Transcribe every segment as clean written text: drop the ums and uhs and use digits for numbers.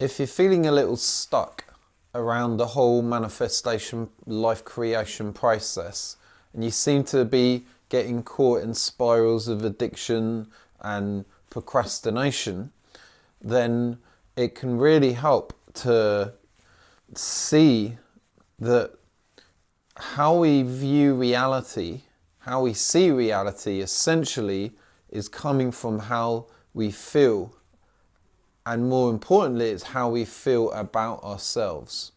if you're feeling a little stuck around the whole manifestation, life creation process, and you seem to be getting caught in spirals of addiction and procrastination, then it can really help to see that how we view reality, how we see reality essentially is coming from how we feel, and more importantly it's how we feel about ourselves.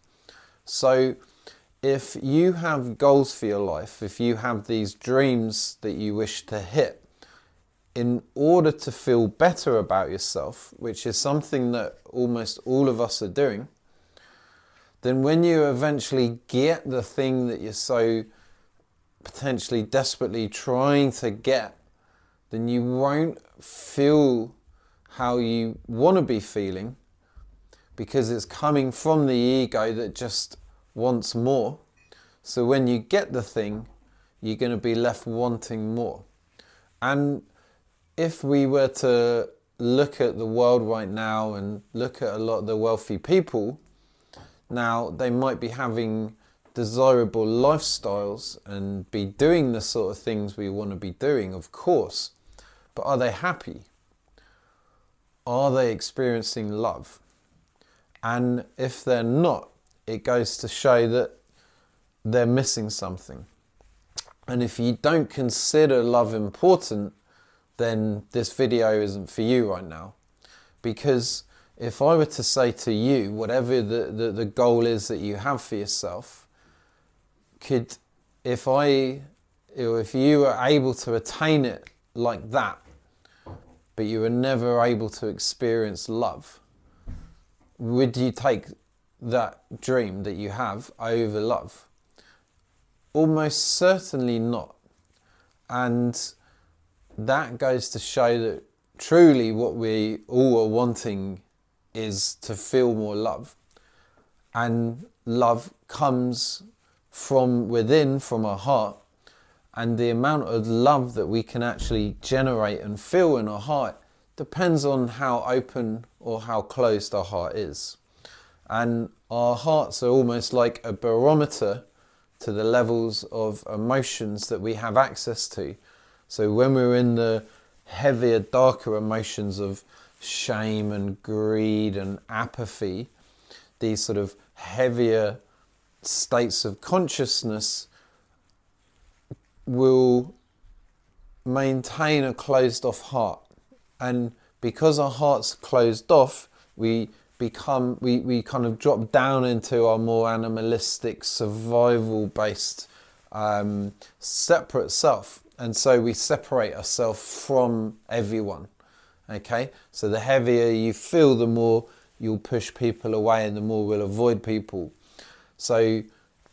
So if you have goals for your life, if you have these dreams that you wish to hit, in order to feel better about yourself, which is something that almost all of us are doing, then when you eventually get the thing that you're so potentially desperately trying to get, then you won't feel how you want to be feeling, because it's coming from the ego that just wants more. So when you get the thing, you're going to be left wanting more. And if we were to look at the world right now and look at a lot of the wealthy people, now they might be having desirable lifestyles and be doing the sort of things we want to be doing, of course, but are they happy? Are they experiencing love? And if they're not, it goes to show that they're missing something. And if you don't consider love important, then this video isn't for you right now. Because if I were to say to you, whatever the goal is that you have for yourself, if you were able to attain it like that, but you were never able to experience love, would you take that dream that you have over love? Almost certainly not. And that goes to show that truly what we all are wanting is to feel more love. And love comes from within, from our heart. And the amount of love that we can actually generate and feel in our heart depends on how open or how closed our heart is. And our hearts are almost like a barometer to the levels of emotions that we have access to. So when we're in the heavier, darker emotions of shame and greed and apathy, these sort of heavier states of consciousness will maintain a closed off heart. And because our heart's closed off, we kind of drop down into our more animalistic, survival based separate self. And so we separate ourselves from everyone. Okay, so the heavier you feel, the more you'll push people away and the more we'll avoid people. So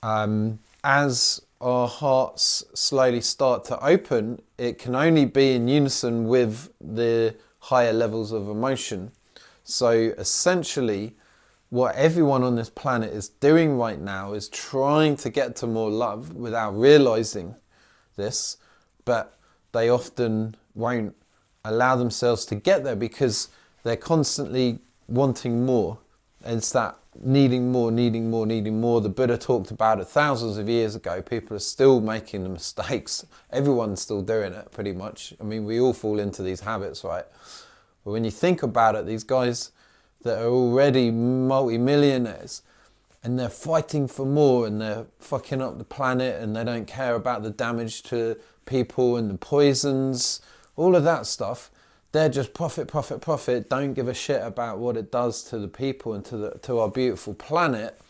as our hearts slowly start to open, it can only be in unison with the higher levels of emotion. So essentially, what everyone on this planet is doing right now is trying to get to more love without realizing this, but they often won't allow themselves to get there because they're constantly wanting more. It's that needing more. The Buddha talked about it thousands of years ago. People are still making the mistakes. Everyone's still doing it pretty much. I mean, we all fall into these habits, right? But when you think about it, these guys that are already multi-millionaires and they're fighting for more and they're fucking up the planet and they don't care about the damage to people and the poisons, all of that stuff. They're just profit, don't give a shit about what it does to the people and to our beautiful planet.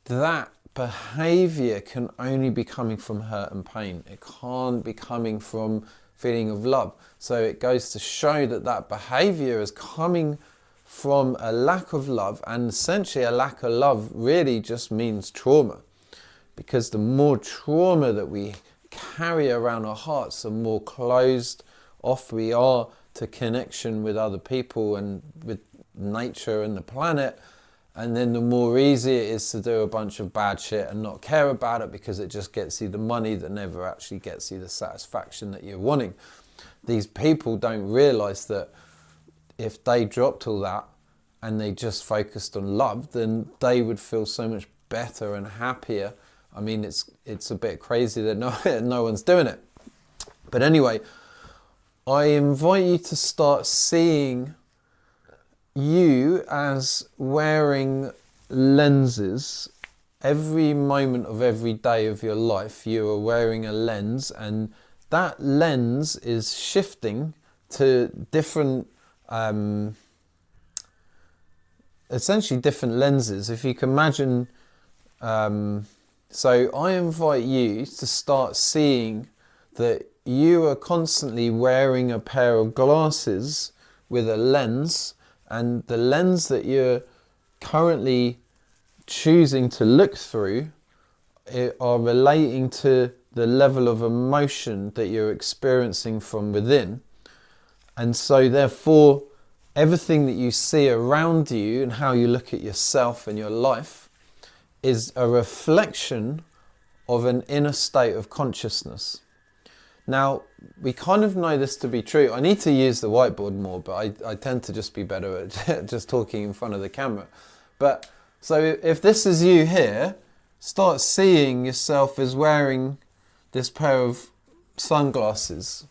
That behaviour can only be coming from hurt and pain. It can't be coming from feeling of love. So it goes to show that that behaviour is coming from a lack of love, and essentially a lack of love really just means trauma. Because the more trauma that we carry around our hearts, the more closed off we are to connection with other people and with nature and the planet, and then the more easy it is to do a bunch of bad shit and not care about it because it just gets you the money that never actually gets you the satisfaction that you're wanting. These people don't realize that if they dropped all that and they just focused on love, then they would feel so much better and happier. I mean, it's a bit crazy that no one's doing it. But anyway, I invite you to start seeing you as wearing lenses. Every moment of every day of your life, you are wearing a lens, and that lens is shifting to different, essentially different lenses. If you can imagine, so I invite you to start seeing that you are constantly wearing a pair of glasses with a lens, and the lens that you're currently choosing to look through are relating to the level of emotion that you're experiencing from within. And so therefore, everything that you see around you and how you look at yourself and your life is a reflection of an inner state of consciousness. Now, we kind of know this to be true. I need to use the whiteboard more, but I tend to just be better at just talking in front of the camera. But so if this is you here, start seeing yourself as wearing this pair of sunglasses.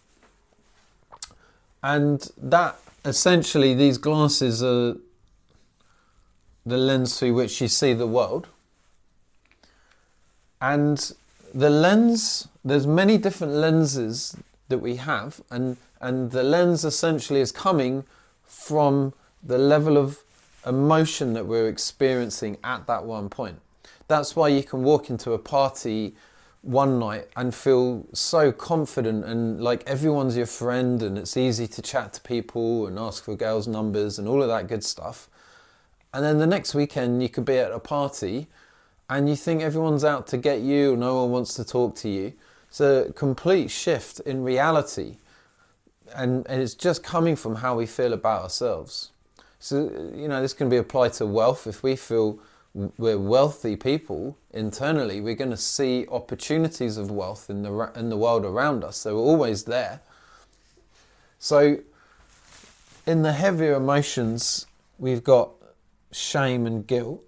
And that essentially, these glasses are the lens through which you see the world. And the lens, there's many different lenses that we have, and the lens essentially is coming from the level of emotion that we're experiencing at that one point. That's why you can walk into a party one night and feel so confident and like everyone's your friend, and it's easy to chat to people and ask for girls' numbers and all of that good stuff. And then the next weekend you could be at a party and you think everyone's out to get you, no one wants to talk to you. It's a complete shift in reality, and it's just coming from how we feel about ourselves. So, you know, this can be applied to wealth. If we feel we're wealthy people internally, we're going to see opportunities of wealth in the world around us. They're always there. So in the heavier emotions, we've got shame and guilt.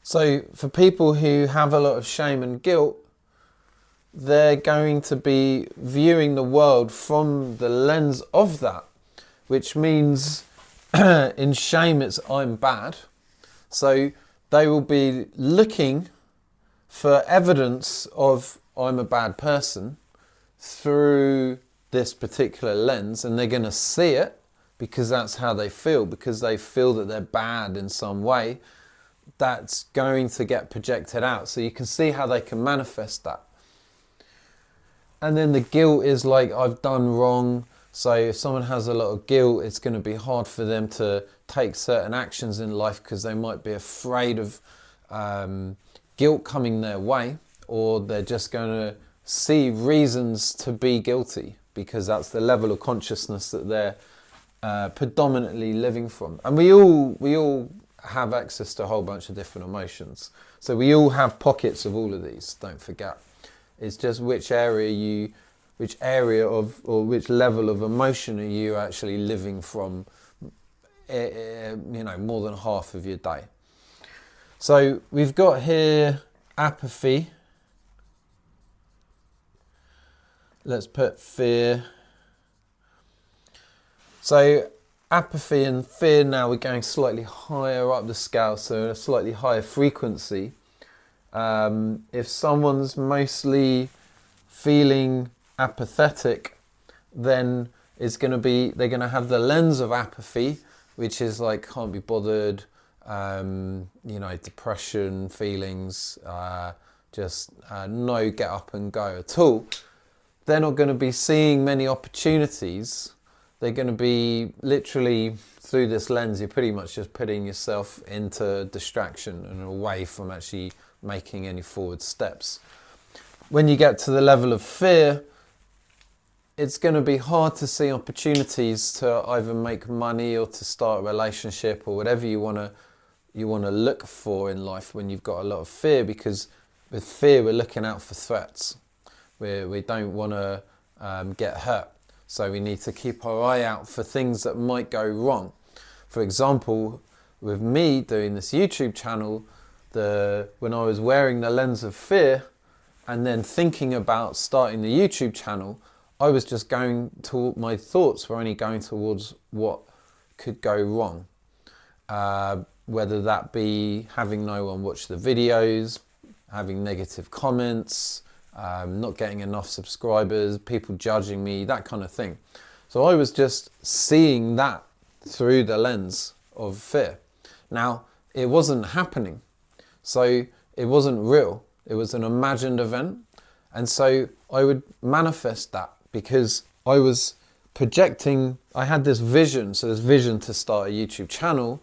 So for people who have a lot of shame and guilt, they're going to be viewing the world from the lens of that, which means in shame it's I'm bad. So they will be looking for evidence of I'm a bad person through this particular lens, and they're going to see it because that's how they feel, because they feel that they're bad in some way. That's going to get projected out. So you can see how they can manifest that. And then the guilt is like, I've done wrong. So if someone has a lot of guilt, it's going to be hard for them to take certain actions in life because they might be afraid of guilt coming their way, or they're just going to see reasons to be guilty because that's the level of consciousness that they're predominantly living from. And we all have access to a whole bunch of different emotions. So we all have pockets of all of these, don't forget. It's just which area of, or which level of emotion are you actually living from, more than half of your day. So we've got here apathy. Let's put fear. So apathy and fear, now we're going slightly higher up the scale, so a slightly higher frequency. If someone's mostly feeling apathetic, then they're going to have the lens of apathy, which is like can't be bothered, depression, feelings, no get up and go at all. They're not going to be seeing many opportunities. They're going to be literally, through this lens, you're pretty much just putting yourself into distraction and away from actually making any forward steps. When you get to the level of fear, it's going to be hard to see opportunities to either make money or to start a relationship or whatever you want to look for in life when you've got a lot of fear, because with fear we're looking out for threats. We don't want to get hurt. So we need to keep our eye out for things that might go wrong. For example, with me doing this YouTube channel, when I was wearing the lens of fear and then thinking about starting the YouTube channel, I was just my thoughts were only going towards what could go wrong. Whether that be having no one watch the videos, having negative comments, not getting enough subscribers, people judging me, that kind of thing. So I was just seeing that through the lens of fear. Now, it wasn't happening. So it wasn't real. It was an imagined event. And so I would manifest that because I was projecting, I had this vision. So this vision to start a YouTube channel,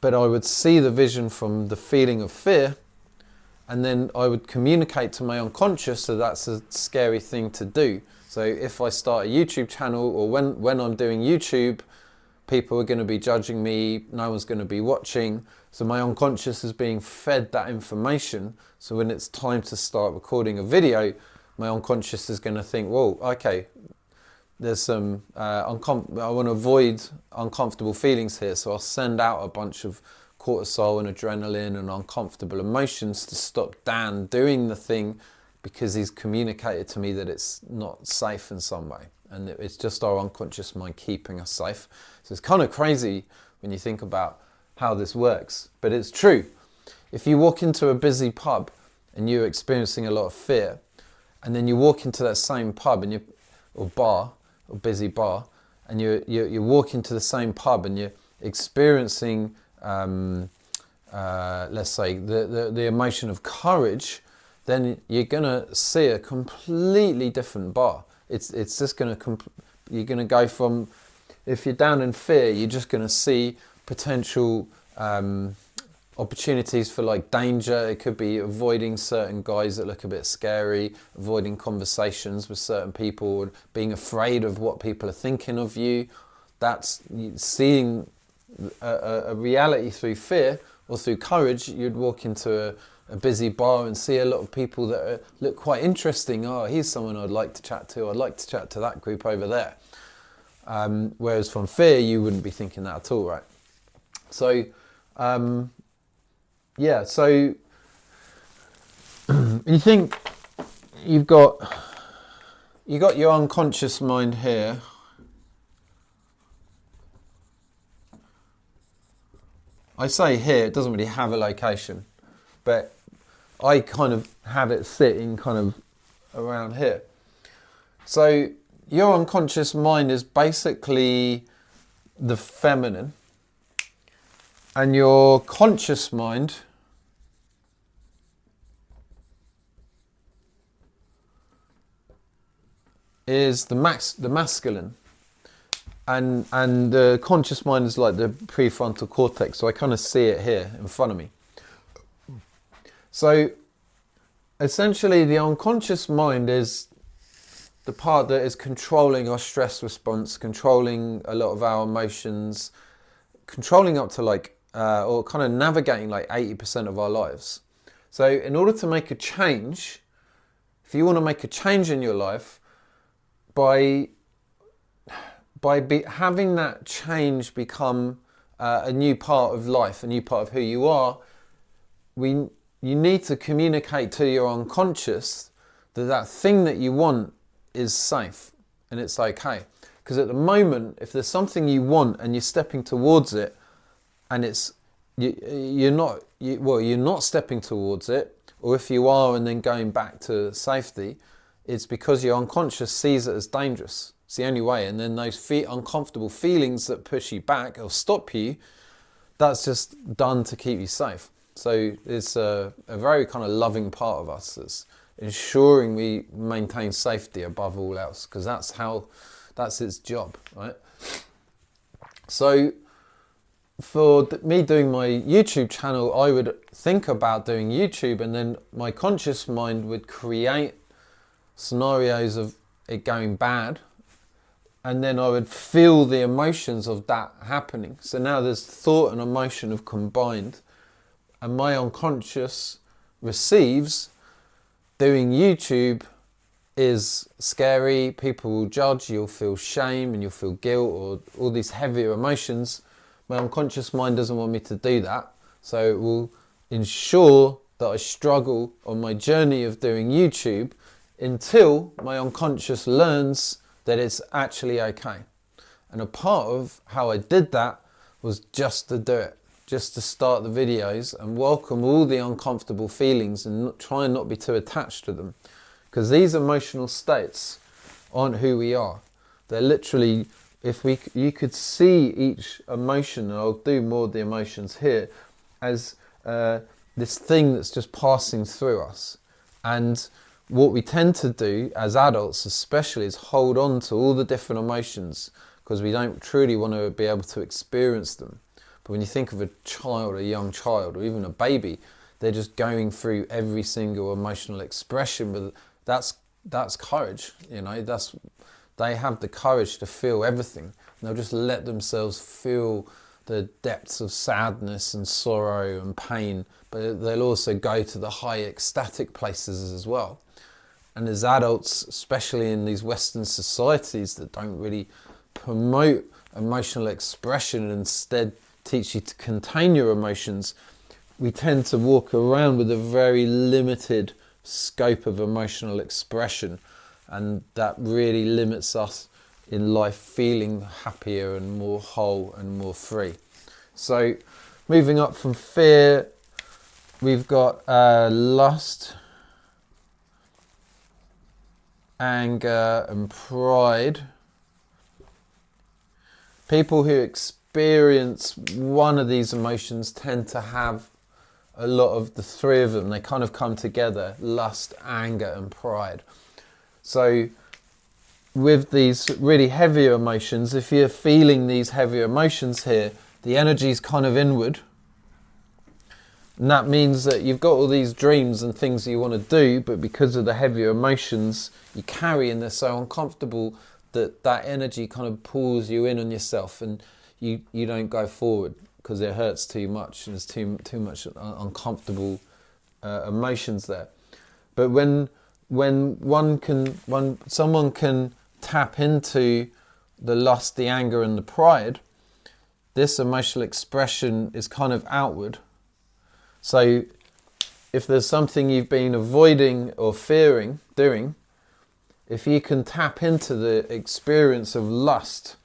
but I would see the vision from the feeling of fear, and then I would communicate to my unconscious that that's a scary thing to do. So if I start a YouTube channel, or when I'm doing YouTube, people are going to be judging me, no one's going to be watching. So my unconscious is being fed that information. So when it's time to start recording a video, my unconscious is going to think, well, okay, there's some, I want to avoid uncomfortable feelings here. So I'll send out a bunch of cortisol and adrenaline and uncomfortable emotions to stop Dan doing the thing, because he's communicated to me that it's not safe in some way. And it's just our unconscious mind keeping us safe. So it's kind of crazy when you think about how this works, but it's true. If you walk into a busy pub and you're experiencing a lot of fear, and then you walk into that same pub or bar, or busy bar, and you walk into the same pub and you're experiencing, let's say, the emotion of courage, then you're gonna see a completely different bar. It's just you're gonna go from, if you're down in fear, you're just gonna see potential opportunities for like danger. It could be avoiding certain guys that look a bit scary, avoiding conversations with certain people, being afraid of what people are thinking of you. That's seeing a reality through fear, or through courage. You'd walk into a busy bar and see a lot of people that look quite interesting. Oh, here's someone I'd like to chat to. I'd like to chat to that group over there. Whereas from fear, you wouldn't be thinking that at all, right? So, yeah, so you think you got your unconscious mind here. I say here, it doesn't really have a location, but I kind of have it sitting kind of around here. So your unconscious mind is basically the feminine, and your conscious mind is the masculine. And the conscious mind is like the prefrontal cortex. So I kind of see it here in front of me. So essentially the unconscious mind is the part that is controlling our stress response, controlling a lot of our emotions, controlling up to like, or kind of navigating like 80% of our lives. So in order to make a change, if you want to make a change in your life, by having that change become a new part of life, a new part of who you are, you need to communicate to your unconscious that thing that you want is safe and it's okay. Because at the moment, if there's something you want and you're stepping towards it, and you're not stepping towards it, or if you are and then going back to safety, it's because your unconscious sees it as dangerous. It's the only way. And then those uncomfortable feelings that push you back or stop you, that's just done to keep you safe. So it's a very kind of loving part of us that's ensuring we maintain safety above all else, because that's its job, right? So for me doing my YouTube channel, I would think about doing YouTube, and then my conscious mind would create scenarios of it going bad, and then I would feel the emotions of that happening. So now there's thought and emotion have combined, and my unconscious receives doing YouTube is scary. People will judge, you'll feel shame and you'll feel guilt, or all these heavier emotions. My unconscious mind doesn't want me to do that, so it will ensure that I struggle on my journey of doing YouTube until my unconscious learns that it's actually okay. And a part of how I did that was just to do it, just to start the videos and welcome all the uncomfortable feelings and try and not be too attached to them. Because these emotional states aren't who we are. They're literally, you could see each emotion, and I'll do more of the emotions here, as this thing that's just passing through us. And what we tend to do as adults especially is hold on to all the different emotions because we don't truly want to be able to experience them. But when you think of a child, a young child, or even a baby, they're just going through every single emotional expression. But that's courage, you know. They have the courage to feel everything. And they'll just let themselves feel the depths of sadness and sorrow and pain. But they'll also go to the high ecstatic places as well. And as adults, especially in these Western societies that don't really promote emotional expression and instead teach you to contain your emotions, we tend to walk around with a very limited scope of emotional expression, and that really limits us in life feeling happier and more whole and more free. So moving up from fear, we've got lust, anger and pride. People who experience one of these emotions tend to have a lot of the three of them. They kind of come together: lust, anger and pride. So with these really heavier emotions, if you're feeling these heavier emotions here, the energy is kind of inward. And that means that you've got all these dreams and things that you want to do, but because of the heavier emotions you carry and they're so uncomfortable, that energy kind of pulls you in on yourself, and you don't go forward because it hurts too much and there's too much uncomfortable emotions there. But when someone can tap into the lust, the anger and the pride, this emotional expression is kind of outward. So if there's something you've been avoiding or fearing doing, if you can tap into the experience of lust,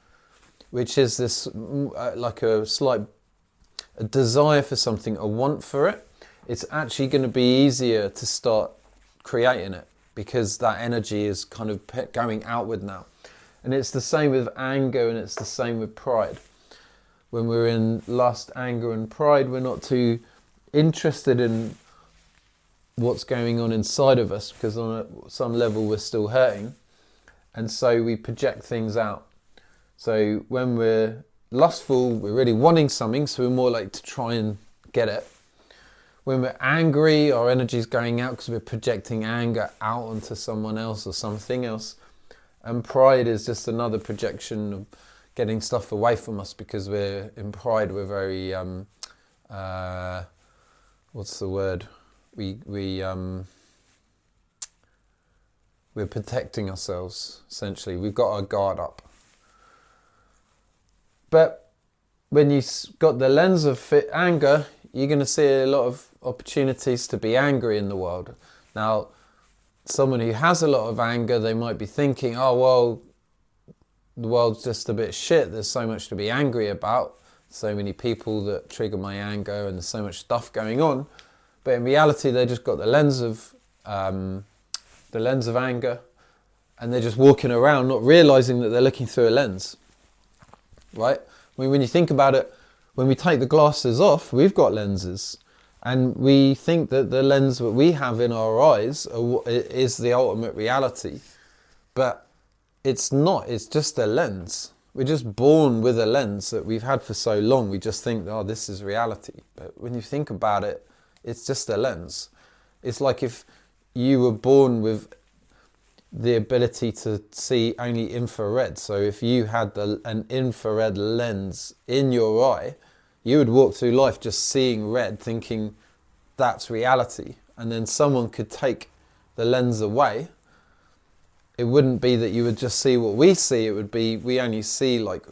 which is this like a desire for something, a want for it, it's actually going to be easier to start creating it because that energy is kind of going outward now. And it's the same with anger, and it's the same with pride. When we're in lust, anger and pride, we're not too interested in what's going on inside of us because on some level we're still hurting, and so we project things out. So when we're lustful, we're really wanting something, so we're more likely to try and get it. When we're angry, our energy's going out because we're projecting anger out onto someone else or something else. And pride is just another projection of getting stuff away from us, because we're in pride, we're very what's the word? We're protecting ourselves, essentially. We've got our guard up. But when you've got the lens of anger, you're going to see a lot of opportunities to be angry in the world. Now, someone who has a lot of anger, they might be thinking, oh, well, the world's just a bit shit. There's so much to be angry about. So many people that trigger my anger, and there's so much stuff going on. But in reality, they just got the lens of anger, and they're just walking around not realizing that they're looking through a lens, right? I mean, when you think about it, when we take the glasses off, we've got lenses, and we think that the lens that we have in our eyes is the ultimate reality, but it's not. It's just a lens. We're just born with a lens that we've had for so long. We just think, oh, this is reality. But when you think about it, it's just a lens. It's like if you were born with the ability to see only infrared. So if you had an infrared lens in your eye, you would walk through life just seeing red, thinking that's reality. And then someone could take the lens away, it wouldn't be that you would just see what we see. It would be we only see like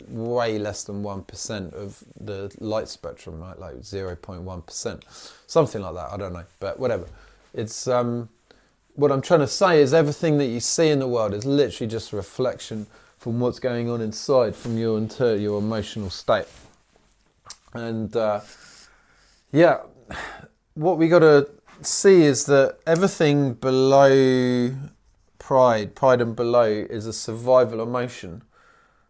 way less than 1% of the light spectrum, right? Like 0.1%, something like that. I don't know, but whatever. It's what I'm trying to say is everything that you see in the world is literally just a reflection from what's going on inside, from your emotional state. And yeah, what we got to see is that everything below pride and below is a survival emotion.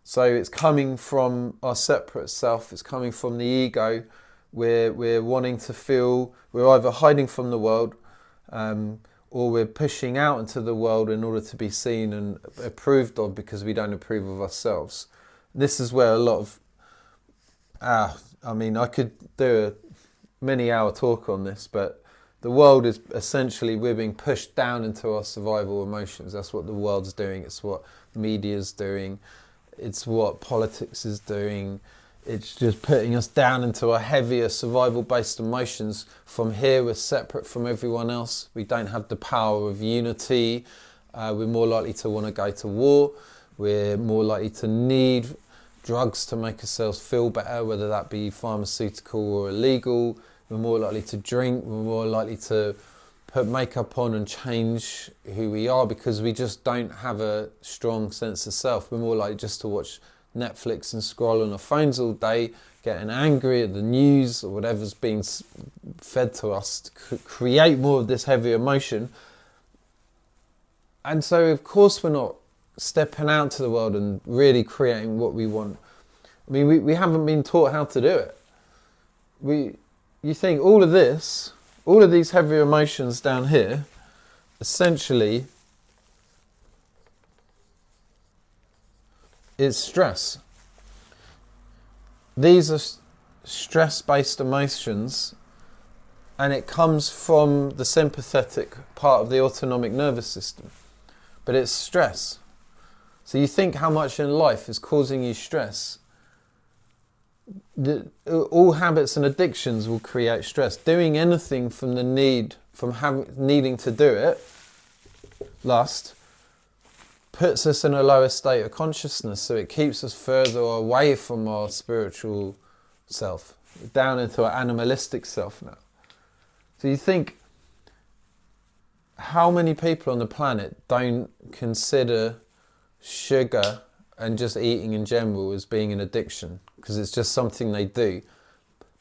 So it's coming from our separate self, it's coming from the ego. We're wanting to feel, we're either hiding from the world or we're pushing out into the world in order to be seen and approved of because we don't approve of ourselves. This is where a lot of, I could do a many-hour talk on this, but the world is essentially, we're being pushed down into our survival emotions. That's what the world's doing. It's what media's doing. It's what politics is doing. It's just putting us down into our heavier survival-based emotions. From here, we're separate from everyone else. We don't have the power of unity. We're more likely to want to go to war. We're more likely to need drugs to make ourselves feel better, whether that be pharmaceutical or illegal. We're more likely to drink. We're more likely to put makeup on and change who we are because we just don't have a strong sense of self. We're more likely just to watch Netflix and scroll on our phones all day, getting angry at the news or whatever's being fed to us to create more of this heavy emotion. And so, of course, we're not stepping out to the world and really creating what we want. I mean, we haven't been taught how to do it. You think all of this, all of these heavy emotions down here, essentially, is stress. These are stress-based emotions, and it comes from the sympathetic part of the autonomic nervous system. But it's stress. So you think how much in life is causing you stress. All habits and addictions will create stress. Doing anything from the need, from needing to do it, lust, puts us in a lower state of consciousness, so it keeps us further away from our spiritual self, down into our animalistic self now. So you think, how many people on the planet don't consider sugar and just eating in general as being an addiction, because it's just something they do?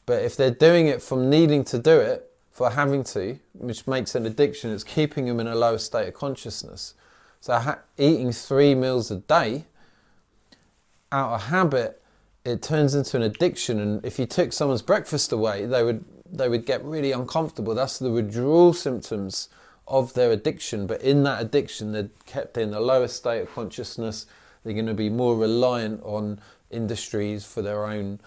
But if they're doing it from needing to do it, for having to, which makes it an addiction, it's keeping them in a lower state of consciousness. So eating 3 meals a day, out of habit, it turns into an addiction. And if you took someone's breakfast away, they would get really uncomfortable. That's the withdrawal symptoms of their addiction. But in that addiction, they're kept in a lower state of consciousness. They're going to be more reliant on industries for their own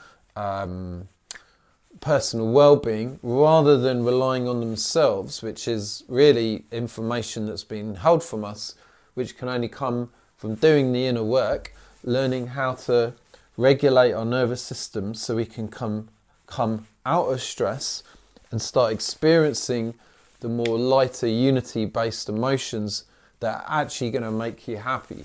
personal well-being, rather than relying on themselves, which is really information that's been held from us, which can only come from doing the inner work, learning how to regulate our nervous system so we can come out of stress and start experiencing the more lighter, unity-based emotions that are actually going to make you happy.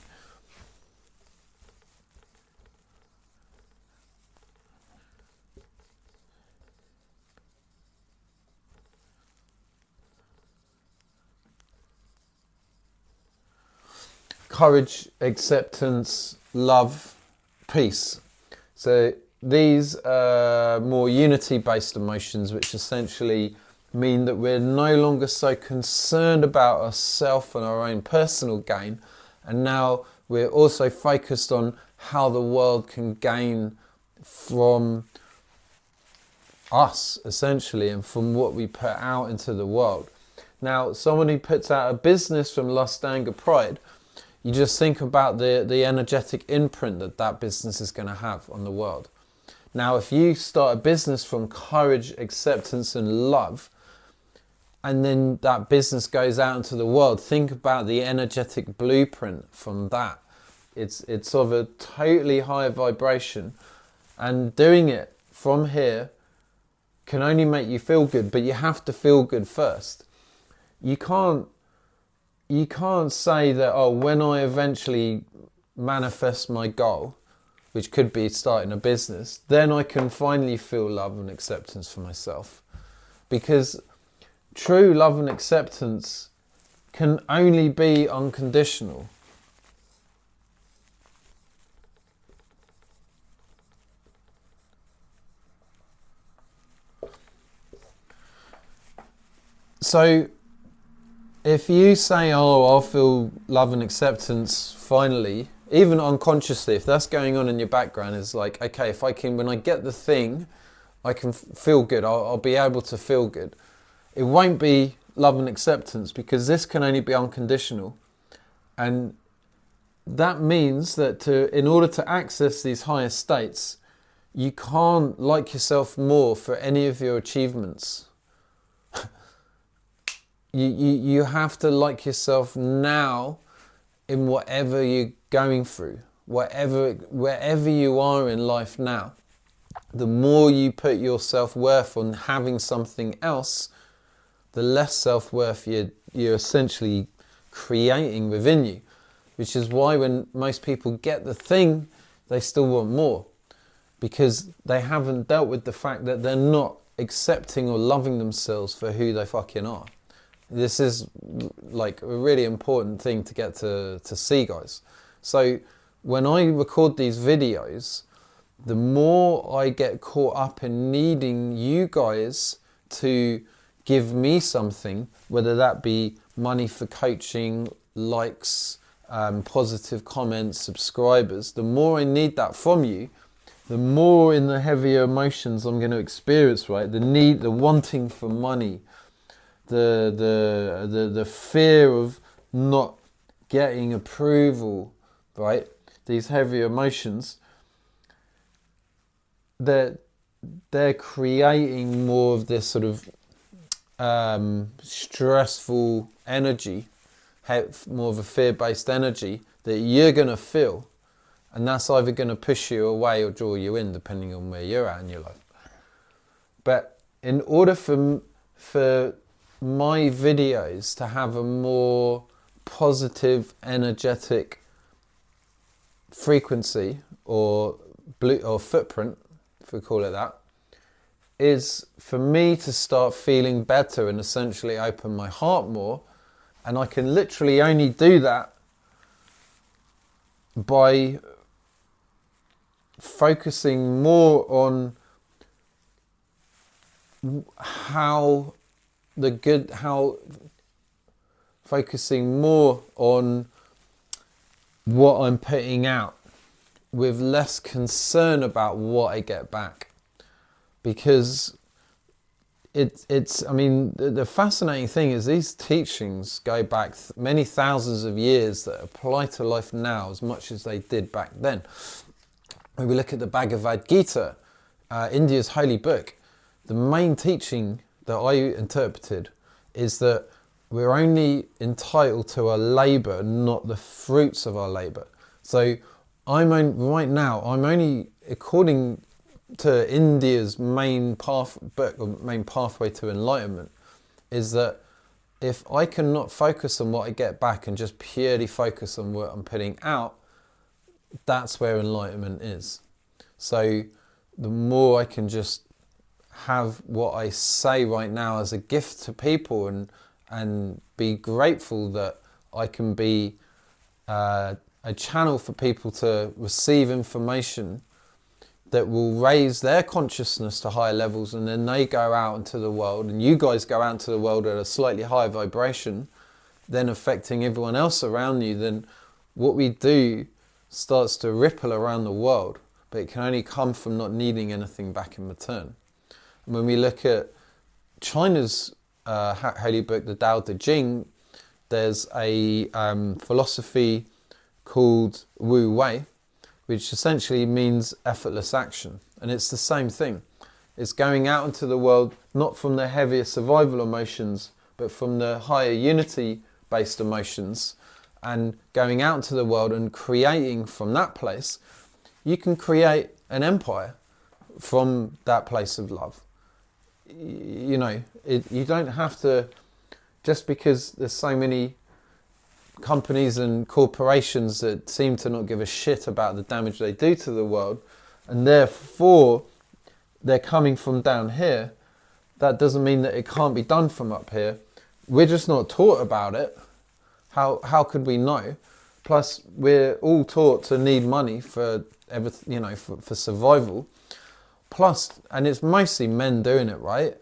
Courage, acceptance, love, peace. So these are more unity-based emotions, which essentially mean that we're no longer so concerned about ourselves and our own personal gain, and now we're also focused on how the world can gain from us, essentially, and from what we put out into the world. Now, someone who puts out a business from lust, anger, pride, you just think about the energetic imprint that business is going to have on the world. Now, if you start a business from courage, acceptance, and love, and then that business goes out into the world, think about the energetic blueprint from that. It's of a totally higher vibration, and doing it from here can only make you feel good, but you have to feel good first. You can't you can't say that, oh, when I eventually manifest my goal, which could be starting a business, then I can finally feel love and acceptance for myself. Because true love and acceptance can only be unconditional. So if you say, oh, I'll feel love and acceptance finally, even unconsciously, if that's going on in your background, is like, okay, if I can, when I get the thing, I can feel good. I'll be able to feel good. It won't be love and acceptance, because this can only be unconditional. And that means that in order to access these higher states, you can't like yourself more for any of your achievements. You have to like yourself now in whatever you're going through, wherever you are in life now. The more you put your self-worth on having something else, the less self-worth you're essentially creating within you. Which is why when most people get the thing, they still want more. Because they haven't dealt with the fact that they're not accepting or loving themselves for who they fucking are. This is like a really important thing to get to see, guys. So when I record these videos, the more I get caught up in needing you guys to give me something, whether that be money for coaching, likes, positive comments, subscribers, the more I need that from you, the more in the heavier emotions I'm going to experience, right? The need, the wanting for money, the fear of not getting approval, right? These heavy emotions, they're creating more of this sort of stressful energy, more of a fear-based energy that you're going to feel, and that's either going to push you away or draw you in, depending on where you're at in your life. But in order for my videos to have a more positive, energetic frequency or footprint, if we call it that, is for me to start feeling better and essentially open my heart more. And I can literally only do that by focusing more on focusing more on what I'm putting out, with less concern about what I get back. Because it's I mean, the fascinating thing is these teachings go back many thousands of years that apply to life now as much as they did back then. When we look at the Bhagavad Gita, India's holy book, the main teaching that I interpreted is that we're only entitled to our labour, not the fruits of our labour. So right now, I'm only, according to India's main book, or main pathway to enlightenment, is that if I cannot focus on what I get back and just purely focus on what I'm putting out, that's where enlightenment is. So the more I can just have what I say right now as a gift to people, and be grateful that I can be a channel for people to receive information that will raise their consciousness to higher levels, and then they go out into the world, and you guys go out into the world at a slightly higher vibration, then affecting everyone else around you, then what we do starts to ripple around the world. But it can only come from not needing anything back in return. And when we look at China's holy book, the Tao Te Ching, there's a philosophy called Wu Wei, which essentially means effortless action. And it's the same thing. It's going out into the world, not from the heavier survival emotions, but from the higher unity-based emotions, and going out into the world and creating from that place. You can create an empire from that place of love. You know, you don't have to, just because there's so many companies and corporations that seem to not give a shit about the damage they do to the world, and therefore they're coming from down here, that doesn't mean that it can't be done from up here. We're just not taught about it. How could we know? Plus, we're all taught to need money for everything, for survival. Plus, and it's mostly men doing it, right?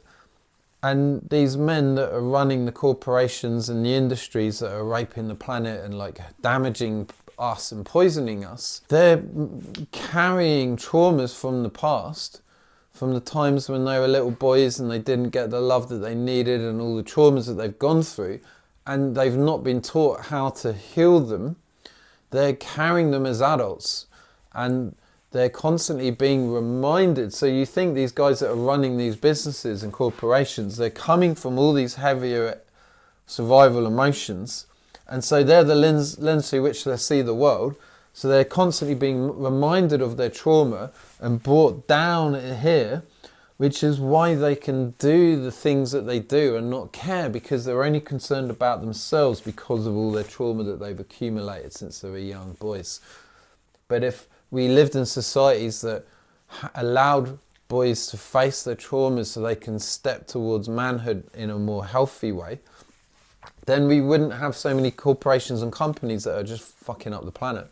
And these men that are running the corporations and the industries that are raping the planet and like damaging us and poisoning us, they're carrying traumas from the past, from the times when they were little boys and they didn't get the love that they needed and all the traumas that they've gone through, and they've not been taught how to heal them. They're carrying them as adults, and they're constantly being reminded. So you think these guys that are running these businesses and corporations, they're coming from all these heavier survival emotions, and so they're the lens through which they see the world. So they're constantly being reminded of their trauma and brought down here, which is why they can do the things that they do and not care, because they're only concerned about themselves because of all their trauma that they've accumulated since they were young boys. But if we lived in societies that allowed boys to face their traumas so they can step towards manhood in a more healthy way, then we wouldn't have so many corporations and companies that are just fucking up the planet.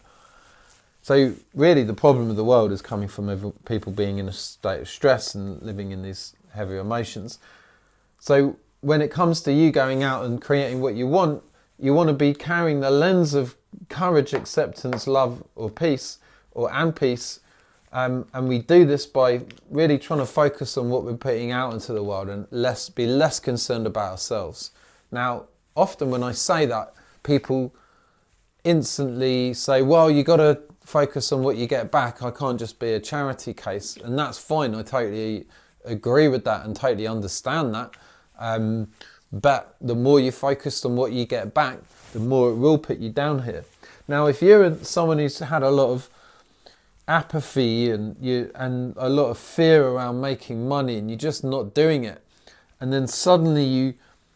So really the problem of the world is coming from people being in a state of stress and living in these heavy emotions. So when it comes to you going out and creating what you want to be carrying the lens of courage, acceptance, love or peace, and peace. And we do this by really trying to focus on what we're putting out into the world and be less concerned about ourselves. Now, often when I say that, people instantly say, well, you got to focus on what you get back. I can't just be a charity case. And that's fine. I totally agree with that and totally understand that. But the more you focus on what you get back, the more it will put you down here. Now, if you're someone who's had a lot of apathy and a lot of fear around making money and you're just not doing it, and then suddenly you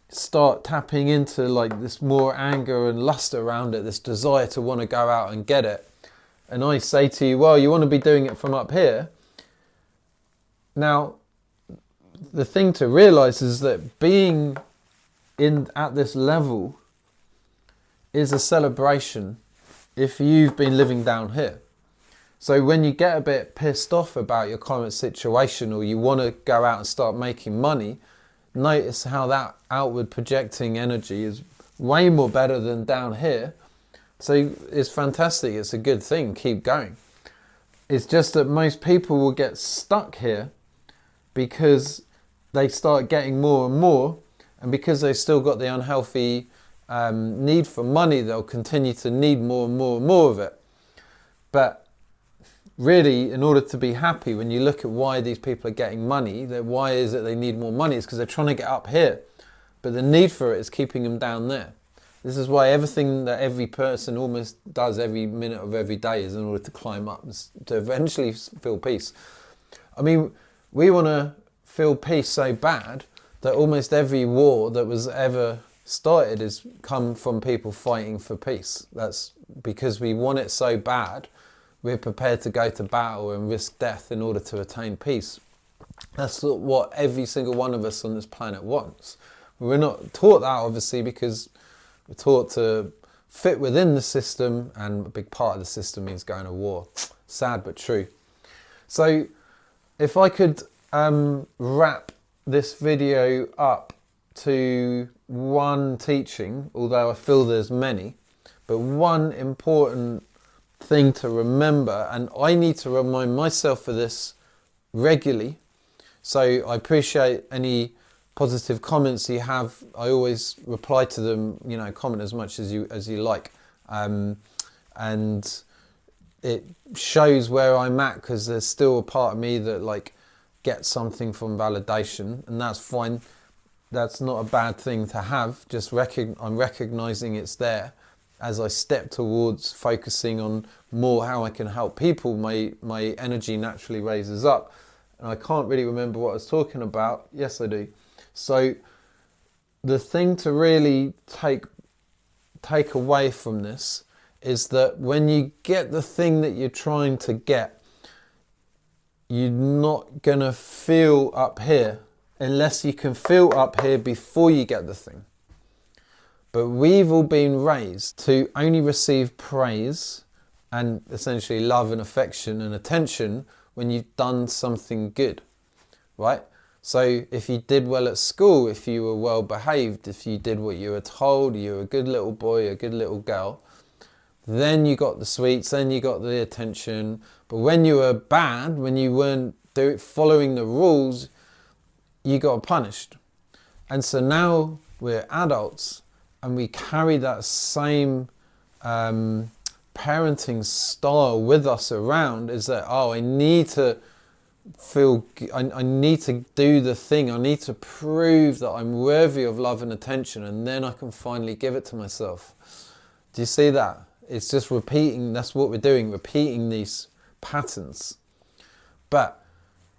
start tapping into like this more anger and lust around it, this desire to want to go out and get it, and I say to you, well, you want to be doing it from up here. Now, the thing to realize is that being at this level is a celebration if you've been living down here. So when you get a bit pissed off about your current situation, or you want to go out and start making money, notice how that outward projecting energy is way more better than down here. So it's fantastic. It's a good thing. Keep going. It's just that most people will get stuck here because they start getting more and more, and because they've still got the unhealthy need for money, they'll continue to need more and more and more of it. But really, in order to be happy, when you look at why these people are getting money, why is it they need more money? It's because they're trying to get up here, but the need for it is keeping them down there. This is why everything that every person almost does every minute of every day is in order to climb up, to eventually feel peace. I mean, we want to feel peace so bad that almost every war that was ever started has come from people fighting for peace. That's because we want it so bad. We're prepared to go to battle and risk death in order to attain peace. That's what every single one of us on this planet wants. We're not taught that, obviously, because we're taught to fit within the system, and a big part of the system means going to war. Sad but true. So if I could wrap this video up to one teaching, although I feel there's many, but one important thing to remember, and I need to remind myself of this regularly, so I appreciate any positive comments you have. I always reply to them, comment as much as you like, and it shows where I'm at, because there's still a part of me that gets something from validation, and that's fine. That's not a bad thing to have. Just I'm recognizing it's there. As I step towards focusing on more how I can help people, my energy naturally raises up. And I can't really remember what I was talking about. Yes, I do. So the thing to really take take away from this is that when you get the thing that you're trying to get, you're not going to feel up here unless you can feel up here before you get the thing. But we've all been raised to only receive praise and essentially love and affection and attention when you've done something good, right? So if you did well at school, if you were well behaved, if you did what you were told, you were a good little boy, a good little girl, then you got the sweets, then you got the attention. But when you were bad, when you weren't following the rules, you got punished. And so now we're adults and we carry that same parenting style with us around, is that, oh, I need to I need to do the thing. I need to prove that I'm worthy of love and attention, and then I can finally give it to myself. Do you see that? It's just repeating. That's what we're doing, repeating these patterns. But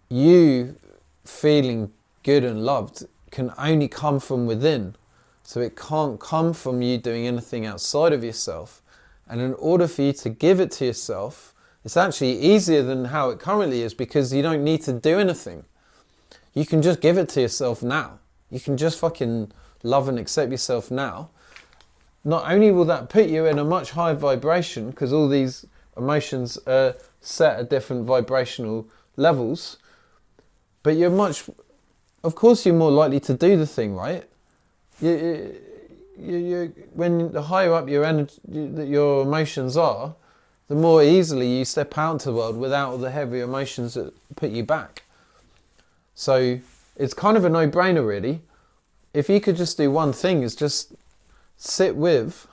you feeling good and loved can only come from within. So it can't come from you doing anything outside of yourself. And in order for you to give it to yourself, it's actually easier than how it currently is, because you don't need to do anything. You can just give it to yourself now. You can just fucking love and accept yourself now. Not only will that put you in a much higher vibration, because all these emotions are set at different vibrational levels, but of course you're more likely to do the thing, right? When the higher up your energy, your emotions are, the more easily you step out into the world without all the heavy emotions that put you back. So it's kind of a no-brainer, really. If you could just do one thing, is just sit with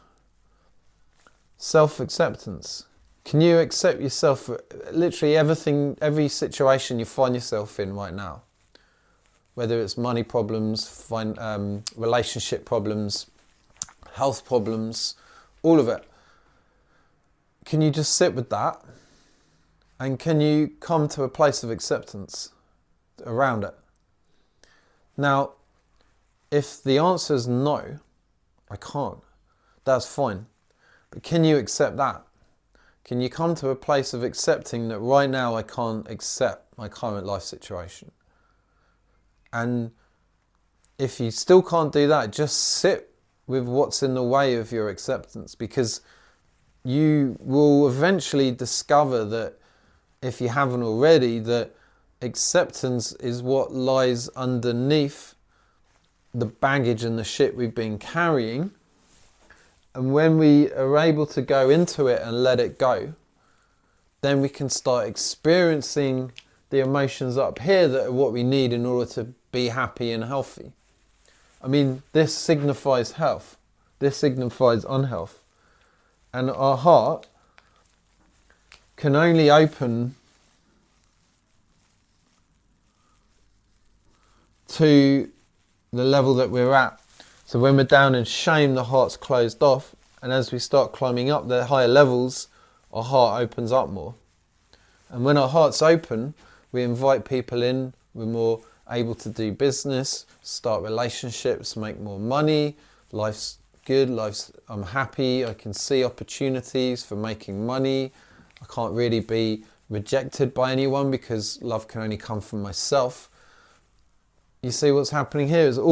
self-acceptance. Can you accept yourself for literally everything, every situation you find yourself in right now? Whether it's money problems, relationship problems, health problems, all of it. Can you just sit with that? And can you come to a place of acceptance around it? Now, if the answer is no, I can't, that's fine. But can you accept that? Can you come to a place of accepting that right now I can't accept my current life situation? And if you still can't do that, just sit with what's in the way of your acceptance, because you will eventually discover that, if you haven't already, that acceptance is what lies underneath the baggage and the shit we've been carrying. And when we are able to go into it and let it go, then we can start experiencing the emotions up here that are what we need in order to be happy and healthy. I mean, this signifies health. This signifies unhealth. And our heart can only open to the level that we're at. So when we're down in shame, the heart's closed off. And as we start climbing up the higher levels, our heart opens up more. And when our heart's open, we invite people in. We're more able to do business, start relationships, make more money. Life's good, I'm happy, I can see opportunities for making money. I can't really be rejected by anyone because love can only come from myself. You see what's happening here is it's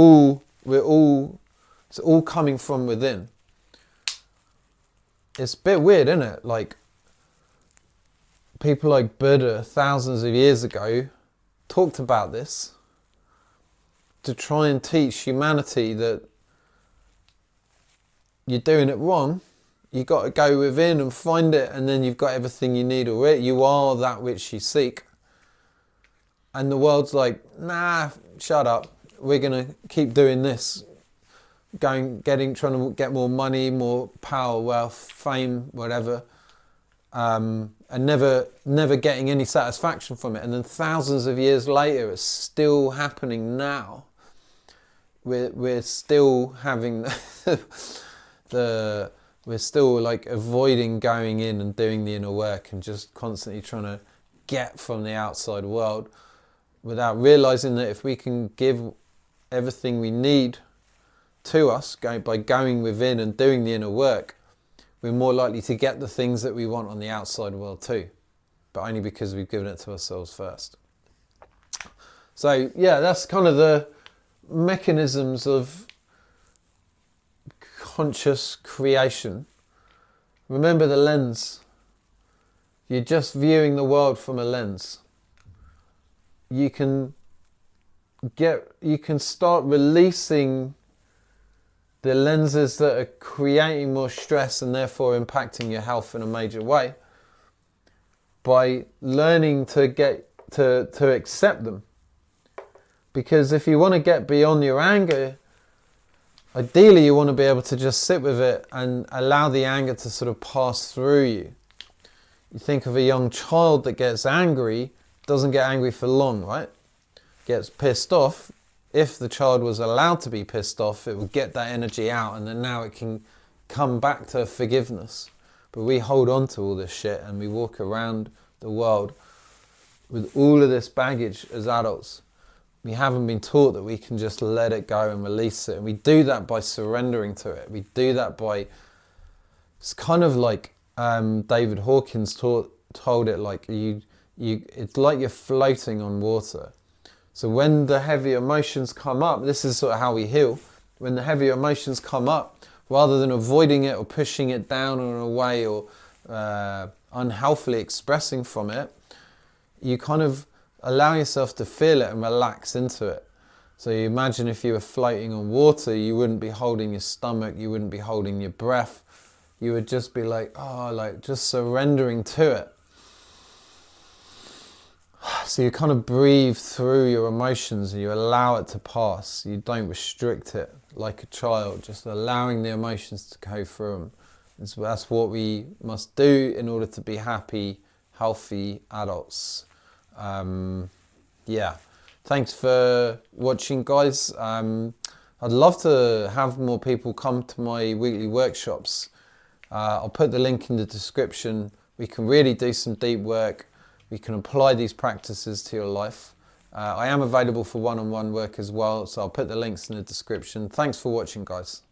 all coming from within. It's a bit weird, isn't it? Like, people like Buddha thousands of years ago talked about this to try and teach humanity that you're doing it wrong. You got to go within and find it, and then you've got everything you need already. You are that which you seek. And the world's like, nah, shut up. We're going to keep doing this. Trying to get more money, more power, wealth, fame, whatever. And never getting any satisfaction from it. And then thousands of years later, it's still happening now. We're still having we're still like avoiding going in and doing the inner work and just constantly trying to get from the outside world, without realizing that if we can give everything we need to us by going within and doing the inner work, we're more likely to get the things that we want on the outside world too, but only because we've given it to ourselves first. So yeah, that's kind of the mechanisms of conscious creation. Remember the lens. You're just viewing the world from a lens. You can start releasing the lenses that are creating more stress and therefore impacting your health in a major way by learning to accept them. Because if you want to get beyond your anger, ideally you want to be able to just sit with it and allow the anger to sort of pass through you. You think of a young child that gets angry, doesn't get angry for long, right? Gets pissed off. If the child was allowed to be pissed off, it would get that energy out, and then now it can come back to forgiveness. But we hold on to all this shit and we walk around the world with all of this baggage as adults. We haven't been taught that we can just let it go and release it. And we do that by surrendering to it. We do that by, it's kind of like David Hawkins told it, like it's like you're floating on water. So when the heavy emotions come up, this is sort of how we heal. When the heavy emotions come up, rather than avoiding it or pushing it down or away or unhealthily expressing from it, you kind of allow yourself to feel it and relax into it. So you imagine if you were floating on water, you wouldn't be holding your stomach, you wouldn't be holding your breath. You would just be like, just surrendering to it. So you kind of breathe through your emotions and you allow it to pass. You don't restrict it like a child, just allowing the emotions to go through them. That's what we must do in order to be happy, healthy adults. Thanks for watching, guys. I'd love to have more people come to my weekly workshops. I'll put the link in the description. We can really do some deep work. We can apply these practices to your life. I am available for one-on-one work as well, so I'll put the links in the description. Thanks for watching, guys.